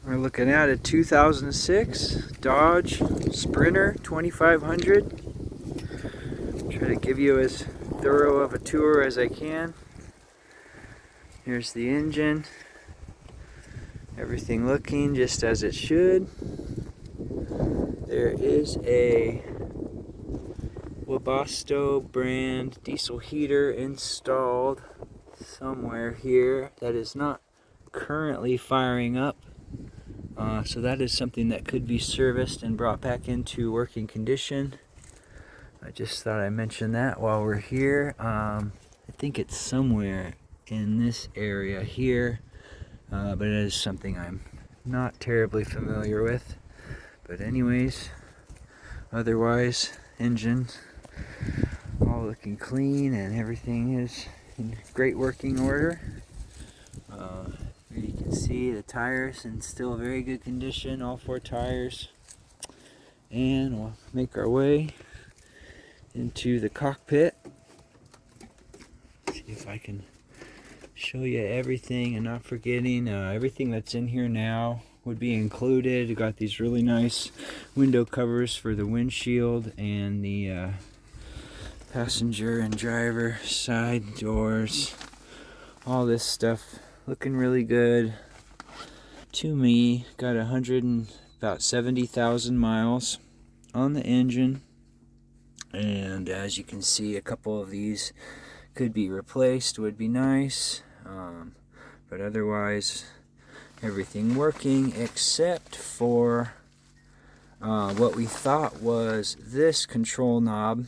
We're looking at a 2006 Dodge Sprinter 2500. Try to give you as thorough of a tour as I can. Here's the engine. Everything looking just as it should. There is a Webasto brand diesel heater installed somewhere here that is not currently firing up. So that is something that could be serviced and brought back into working condition. I just thought I'd mention that while we're here. I think it's somewhere in this area here, but it is something I'm not terribly familiar with. But anyways, otherwise, engine all looking clean and everything is in great working order. Here you can see the tires in still very good condition, all 4 tires. And we'll make our way into the cockpit. See if I can show you everything and not forgetting everything that's in here now would be included. You got these really nice window covers for the windshield and the passenger and driver side doors. All this stuff looking really good to me. Got about 70,000 miles on the engine, and as you can see, a couple of these could be replaced, would be nice, but otherwise everything working except for what we thought was this control knob.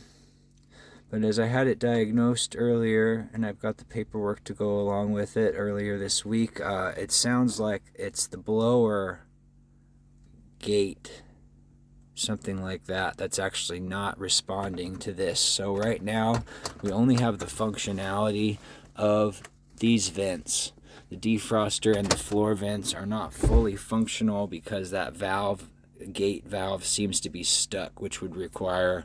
But as I had it diagnosed earlier, and I've got the paperwork to go along with it earlier this week, it sounds like it's the blower gate, something like that, that's actually not responding to this. So right now, we only have the functionality of these vents. The defroster and the floor vents are not fully functional because that gate valve seems to be stuck, which would require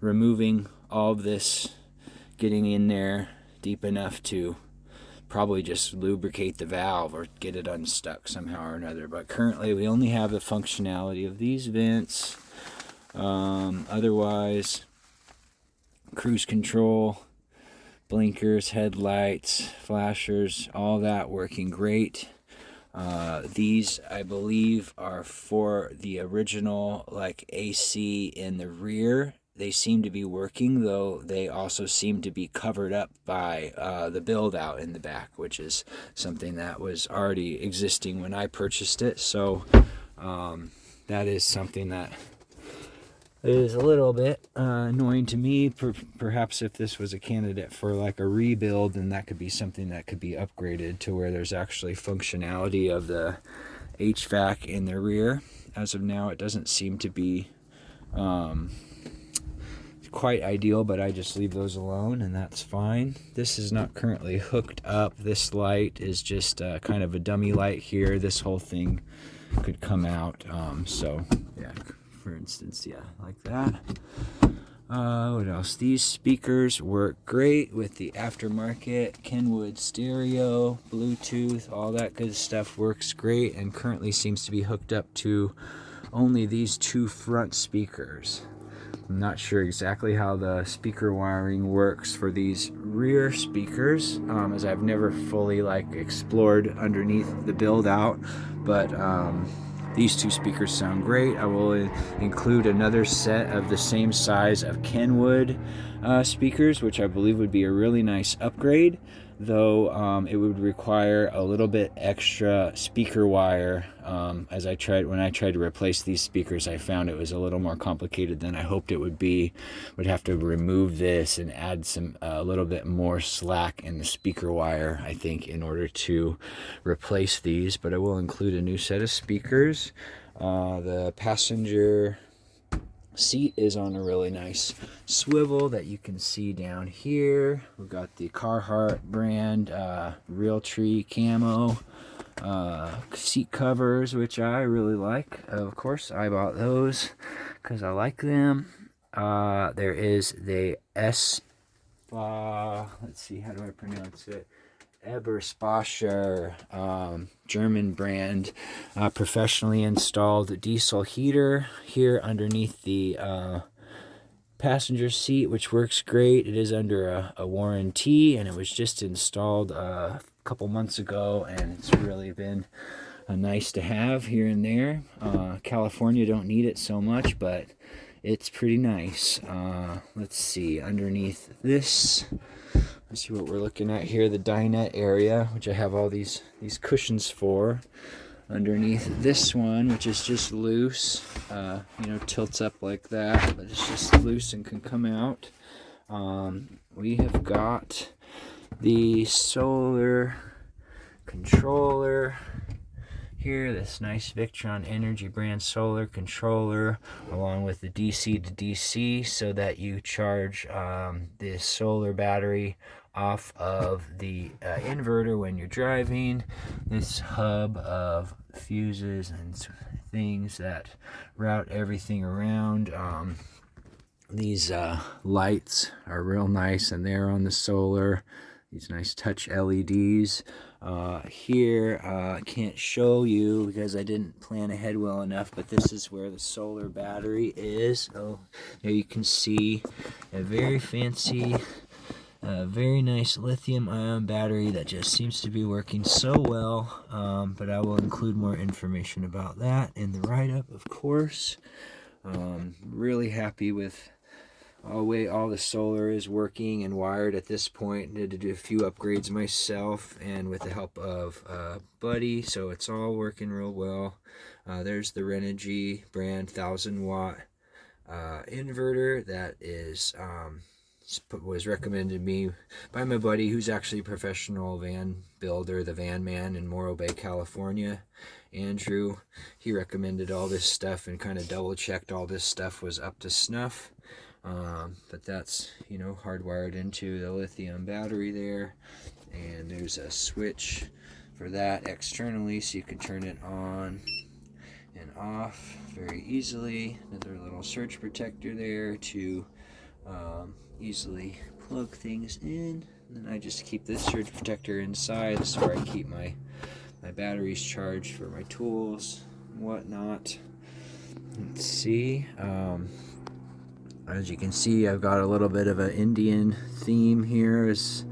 removing all of this, getting in there deep enough to probably just lubricate the valve or get it unstuck somehow or another. But currently we only have the functionality of these vents. Otherwise, cruise control, blinkers, headlights, flashers, all that working great. These, I believe, are for the original AC in the rear. They seem to be working, though they also seem to be covered up by the build out in the back, which is something that was already existing when I purchased it. So that is something that is a little bit annoying to me. Perhaps if this was a candidate for a rebuild, then that could be something that could be upgraded to where there's actually functionality of the HVAC in the rear. As of now, it doesn't seem to be quite ideal, but I just leave those alone and that's fine. This is not currently hooked up. This light is just kind of a dummy light here. This whole thing could come out. So yeah, for instance, yeah, like that. What else? These speakers work great with the aftermarket Kenwood stereo, Bluetooth, all that good stuff works great, and currently seems to be hooked up to only these 2 front speakers. I'm not sure exactly how the speaker wiring works for these rear speakers, as I've never fully explored underneath the build out, but these 2 speakers sound great. I will include another set of the same size of Kenwood speakers, which I believe would be a really nice upgrade, though it would require a little bit extra speaker wire. When I tried to replace these speakers, I found it was a little more complicated than I hoped it would be. Would have to remove this and add a little bit more slack in the speaker wire, I think, in order to replace these. But I will include a new set of speakers. The passenger seat is on a really nice swivel that you can see down here. We've got the Carhartt brand Realtree camo seat covers, which I really like. Of course, I bought those because I like them. There is the let's see, how do I pronounce it? Eberspacher, German brand, professionally installed diesel heater here underneath the passenger seat, which works great. It is under a warranty, and it was just installed a couple months ago, and it's really been nice to have here and there. California don't need it so much, but it's pretty nice. Let's see, underneath this, let's see what we're looking at here, the dinette area, which I have all these cushions for. Underneath this one, which is just loose, tilts up like that, but it's just loose and can come out. We have got the solar controller here, this nice Victron Energy brand solar controller, along with the DC to DC, so that you charge the solar battery off of the inverter when you're driving. This hub of fuses and things that route everything around. These lights are real nice, and they're on the solar. These nice touch LEDs. Here, I can't show you because I didn't plan ahead well enough, but this is where the solar battery is. Oh, there you can see a very fancy, very nice lithium-ion battery that just seems to be working so well. But I will include more information about that in the write-up, of course. Really happy with way all the solar is working and wired at this point. Did to do a few upgrades myself and with the help of Buddy, so it's all working real well. There's the Renogy brand 1000-watt inverter that is was recommended me by my buddy, who's actually a professional van builder, the Van Man in Morro Bay, California. Andrew, he recommended all this stuff and kind of double checked all this stuff was up to snuff. But that's, hardwired into the lithium battery there, and there's a switch for that externally, so you can turn it on and off very easily. Another little surge protector there to easily plug things in, and then I just keep this surge protector inside. This is where I keep my batteries charged for my tools and whatnot. Let's see. As you can see, I've got a little bit of an Indian theme here. It's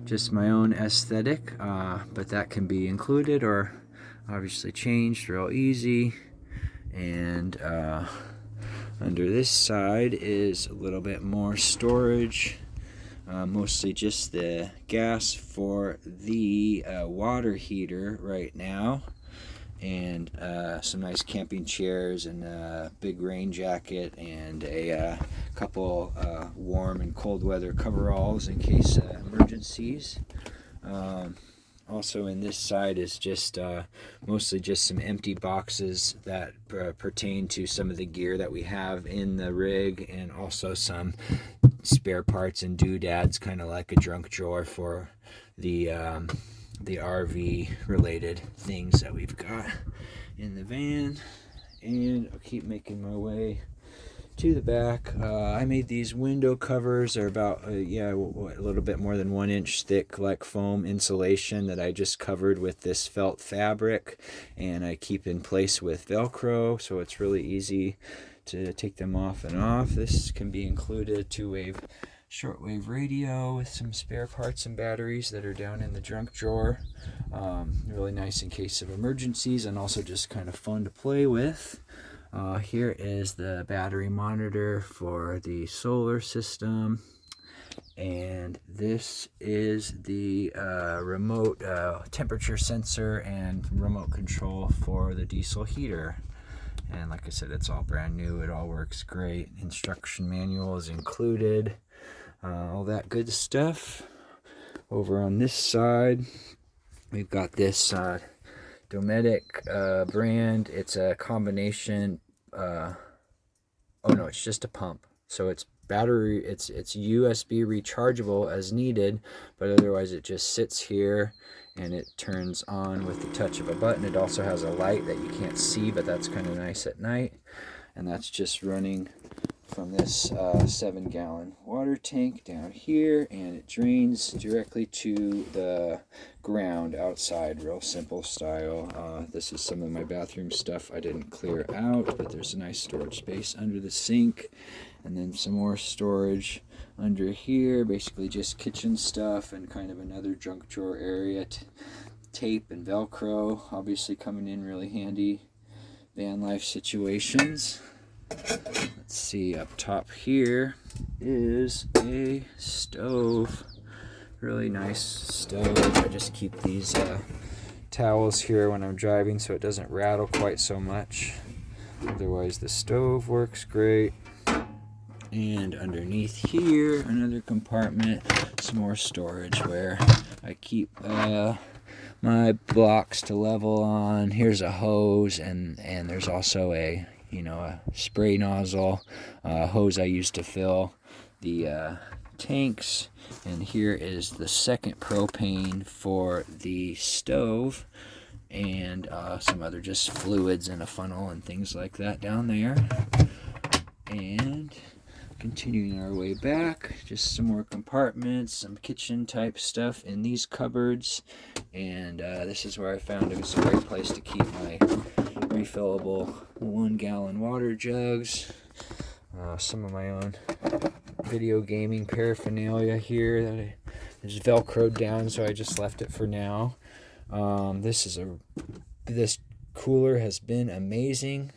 just my own aesthetic, but that can be included or obviously changed real easy. And under this side is a little bit more storage, mostly just the gas for the water heater right now, and some nice camping chairs and a big rain jacket and a couple warm and cold weather coveralls in case emergencies. Also in this side is just mostly just some empty boxes that pertain to some of the gear that we have in the rig, and also some spare parts and doodads, kind of like a junk drawer for the RV related things that we've got in the van. And I'll keep making my way to the back. I made these window covers. They're about a little bit more than 1 inch thick, like foam insulation that I just covered with this felt fabric, and I keep in place with Velcro, so it's really easy to take them off and off. This can be included, 2-wave shortwave radio with some spare parts and batteries that are down in the junk drawer. Really nice in case of emergencies, and also just kind of fun to play with. Here is the battery monitor for the solar system, and this is the remote temperature sensor and remote control for the diesel heater. And like I said, it's all brand new. It all works great. Instruction manual is included. All that good stuff. Over on this side, we've got this Dometic brand. It's a combination. It's just a pump. So it's battery. It's USB rechargeable as needed, but otherwise it just sits here and it turns on with the touch of a button. It also has a light that you can't see, but that's kind of nice at night. And that's just running from this 7-gallon water tank down here, and it drains directly to the ground outside, real simple style. This is some of my bathroom stuff I didn't clear out, but there's a nice storage space under the sink, and then some more storage under here, basically just kitchen stuff and kind of another junk drawer area. Tape and Velcro obviously coming in really handy van life situations. Let's see, up top here is a stove. Really nice stove. I just keep these towels here when I'm driving so it doesn't rattle quite so much. Otherwise the stove works great. And underneath here, another compartment, some more storage where I keep my blocks to level on. Here's a hose, and there's also a spray nozzle hose I use to fill the tanks. And here is the second propane for the stove, and some other just fluids and a funnel and things like that down there. And continuing our way back, just some more compartments, some kitchen type stuff in these cupboards, and this is where I found it was a great place to keep my refillable 1-gallon water jugs, some of my own video gaming paraphernalia here that is velcroed down, so I just left it for now. This cooler has been amazing.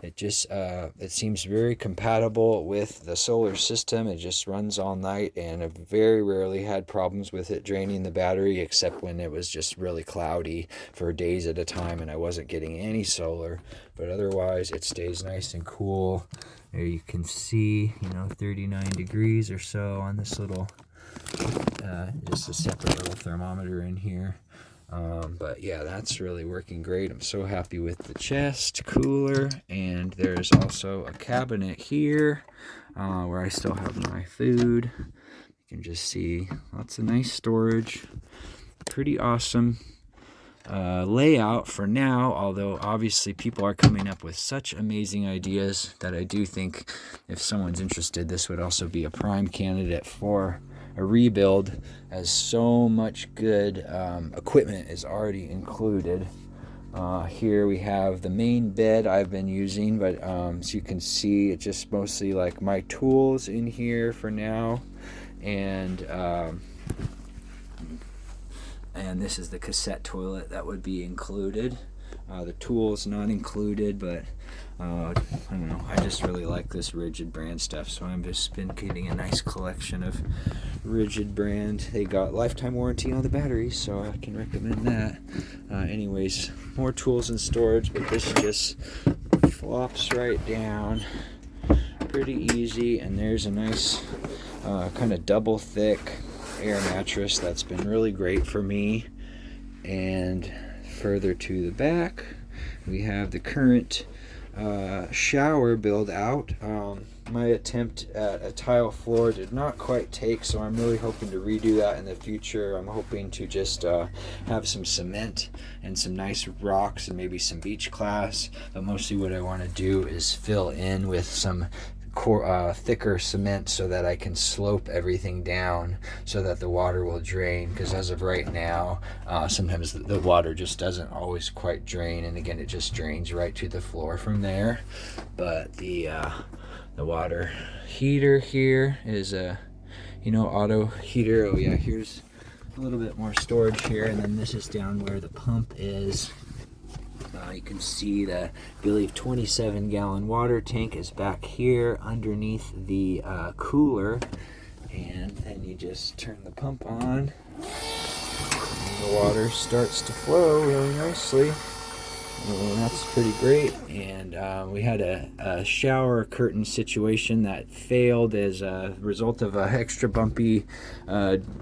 It just it seems very compatible with the solar system. It just runs all night, and I've very rarely had problems with it draining the battery, except when it was just really cloudy for days at a time and I wasn't getting any solar. But otherwise it stays nice and cool. There you can see 39 degrees or so on this little just a separate little thermometer in here. But yeah, that's really working great. I'm so happy with the chest cooler, and there's also a cabinet here where I still have my food. You can just see lots of nice storage. Pretty awesome layout for now, although obviously people are coming up with such amazing ideas that I do think if someone's interested, this would also be a prime candidate for a rebuild, as so much good equipment is already included. Here we have the main bed I've been using, but as you can see, it's just mostly like my tools in here for now, and this is the cassette toilet that would be included. The tools not included, but I don't know, I just really like this Rigid brand stuff, so I've just been getting a nice collection of Rigid brand. They got lifetime warranty on the batteries, so I can recommend that. Anyways, more tools and storage, but this just flops right down pretty easy, and there's a nice kind of double thick air mattress that's been really great for me. And further to the back, we have the current shower build out. My attempt at a tile floor did not quite take, so I'm really hoping to redo that in the future. I'm hoping to just have some cement and some nice rocks and maybe some beach glass, but mostly what I want to do is fill in with some thicker cement so that I can slope everything down so that the water will drain, because as of right now sometimes the water just doesn't always quite drain, and again it just drains right to the floor from there. But the water heater here is a auto heater. Oh yeah, here's a little bit more storage here, and then this is down where the pump is. You can see the, I believe, 27-gallon water tank is back here underneath the cooler, and then you just turn the pump on, and the water starts to flow really nicely, and that's pretty great. And we had a shower curtain situation that failed as a result of an extra bumpy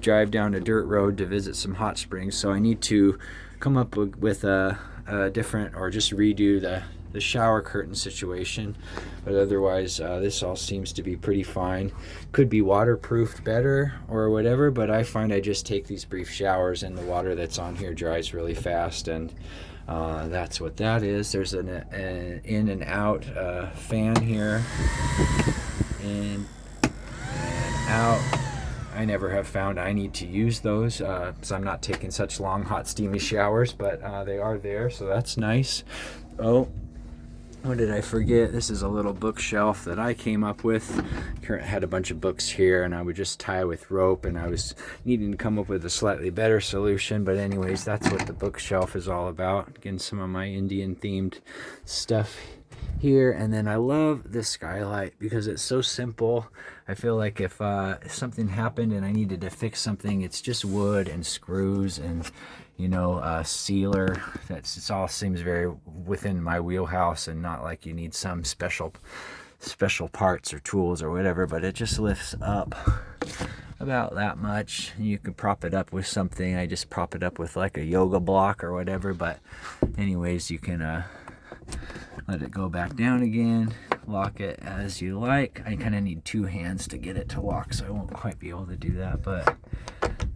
drive down a dirt road to visit some hot springs, so I need to come up with a different, or just redo the shower curtain situation. But otherwise this all seems to be pretty fine. Could be waterproofed better or whatever, but I find I just take these brief showers and the water that's on here dries really fast, and that's what that is. There's an in and out fan here. in and out. I never have found I need to use those because I'm not taking such long, hot, steamy showers, but they are there, so that's nice. Oh, what did I forget? This is a little bookshelf that I came up with. I had a bunch of books here, and I would just tie with rope, and I was needing to come up with a slightly better solution. But anyways, that's what the bookshelf is all about. Again, some of my Indian-themed stuff here. And then I love this skylight because it's so simple. I feel like if something happened and I needed to fix something, it's just wood and screws and, you know, a sealer. It all seems very within my wheelhouse, and not like you need some special parts or tools or whatever, but it just lifts up about that much. You can prop it up with something. I just prop it up with like a yoga block or whatever, but anyways, you can let it go back down again, lock it as you like. I kind of need two hands to get it to lock, so I won't quite be able to do that, but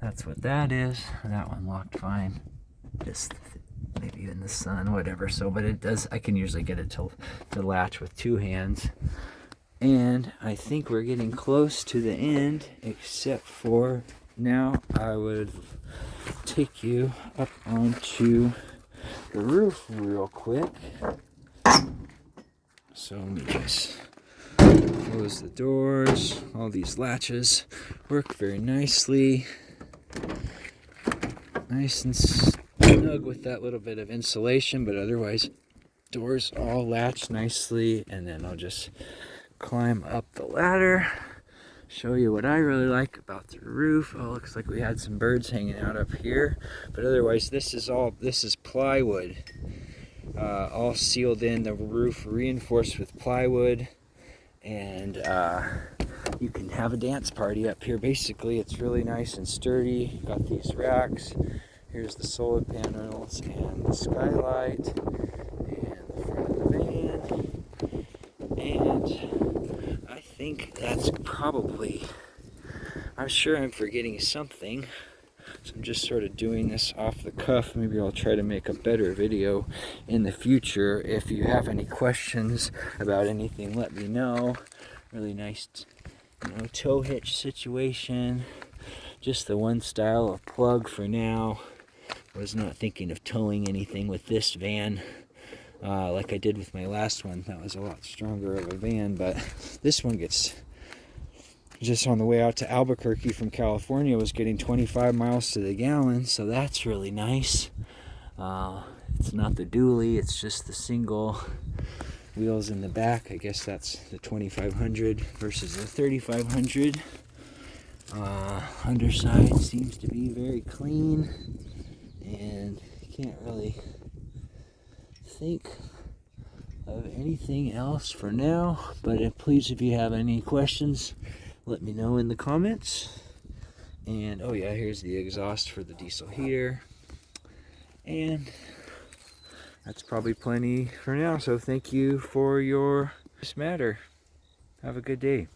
that's what that is. That one locked fine, just maybe in the sun, whatever. So, but it does, I can usually get it to latch with two hands. And I think we're getting close to the end, except for now I would take you up onto the roof real quick. So let me just close the doors. All these latches work very nicely. Nice and snug with that little bit of insulation, but otherwise doors all latch nicely. And then I'll just climb up the ladder, show you what I really like about the roof. Oh, looks like we had some birds hanging out up here, but otherwise this is plywood, all sealed in, the roof reinforced with plywood, and you can have a dance party up here. Basically, it's really nice and sturdy. Got these racks. Here's the solar panels and the skylight and the front of the van. And I think that's probably, I'm sure I'm forgetting something. So I'm just sort of doing this off the cuff. Maybe I'll try to make a better video in the future. If you have any questions about anything, let me know. Really nice, tow hitch situation. Just the one style of plug for now. I was not thinking of towing anything with this van like I did with my last one. That was a lot stronger of a van, but this one gets, just on the way out to Albuquerque from California, was getting 25 miles to the gallon, so that's really nice. It's not the dually, it's just the single wheels in the back. I guess that's the 2500 versus the 3500. Underside seems to be very clean, and can't really think of anything else for now, but please, if you have any questions, let me know in the comments. And oh yeah, here's the exhaust for the diesel heater, and that's probably plenty for now. So thank you for your matter. Have a good day.